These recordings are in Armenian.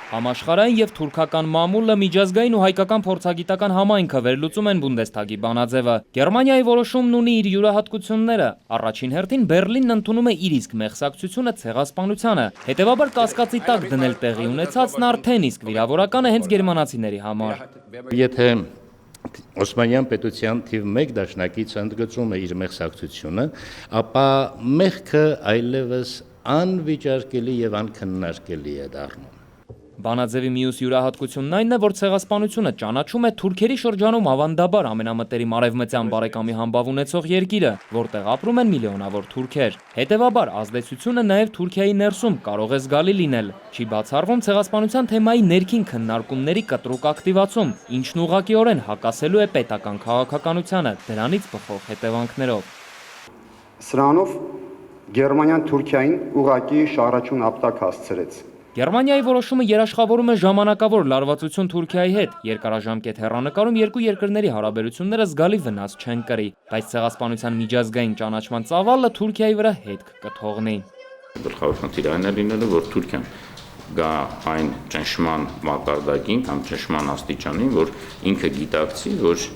Համաշխարհային եւ թուրքական մամուլը միջազգային ու հայկական փորձագիտական համայնքը վերլուծում են Բունդեսթագի բանաձևը։ Գերմանիայի որոշումն ունի իր յուրահատկությունները։ Առաջին հերթին Բերլինն ընդունում է իր իսկ մեղսակցությունը ցեղասպանությանը։ Հետևաբար կասկածի տակ դնել տեղի ունեցածն արդեն իսկ վիրավորական է հենց գերմանացիների համար։ Եթե Օսմանյան պետության թիվ 1 դաշնակիցը ընդգծում է իր մեղսակցությունը, ապա մեղքը այլևս անվիճարկելի եւ անքննարկելի է դառնում։ Բանաձևի մյուս յուրահատկությունն այն է, որ ցեղասպանությունը ճանաչում է թուրքերի շրջանում ավանդաբար ամենամտերիմ արևմտյան բարեկամի համբավ ունեցող երկիրը, որտեղ ապրում են միլիոնավոր թուրքեր։ Հետևաբար ազդեցությունը նաև Թուրքիայի ներսում կարող է զգալի լինել։ Չի բացառվում ցեղասպանության թեմայի ներքին քննարկումների կտրուկ ակտիվացում, ինչն ուղղակիորեն հակասելու է պետական քաղաքականությանը, դրանից բխող հետևանքներով։ Սրանով Գերմանիան Թուրքիային ուղղակի շահառաչուն ապտակ հասցրեց։ Գերմանիայի որոշումը երաշխավորում է ժամանակավոր լարվածություն Թուրքիայի հետ, երկարաժամկետ հեռանկարում երկու երկրների հարաբերությունները զգալի վնաս չեն կրի, բայց ցեղասպանության միջազգային ճանաչման ծավալը Թուրքիայի վրա հետք կթողնի։ Գլխավոր խնդիրը այն է լինելու, որ Թուրքիան գա այն ճնշման մակարդակին կամ ճնշման աստիճանին, որ ինքը գիտակցի, որ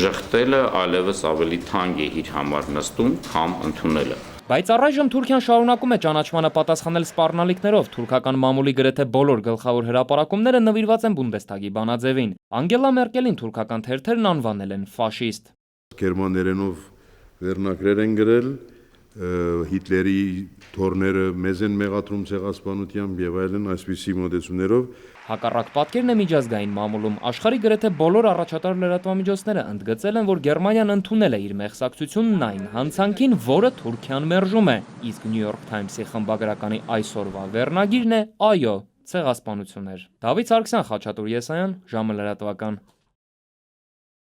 ժխտելը այլևս ավելի թանկ է իր համար նստում, քան ընդունելը։ Բայց առայժմ Թուրքիան շարունակում է ճանաչմանը պատասխանել սպառնալիքներով, թուրքական մամուլի գրեթե բոլոր գլխավոր հրապարակումները նվիրված են Բունդեսթագի բանաձևին։ Անգելա Մերկելին թուրքական թերթերն անվանել են ֆաշիստ։ Գերմաներենով վերնագրեր են գրել, Հիտլերի թորները մեզ են մեղադրում ցեղասպանությամբ եւ այլն այսպիսի մոտեցումներով։ Հակառակ պատկերն է միջազգային մամուլում։ Աշխարհի գրեթե բոլոր առաջատար լրատվամիջոցները ընդգծել են, որ Գերմանիան ընդունել է իր մեղսակցությունն այն հանցանքին, որը Թուրքիան մերժում է։ Իսկ New York Times-ի խմբագրականի այսօրվա վերնագիրն է «Այո, ցեղասպանություններ»։ Դավիթ Սարգսյան, Խաչատուր Եսայան, ժամը լրատվական։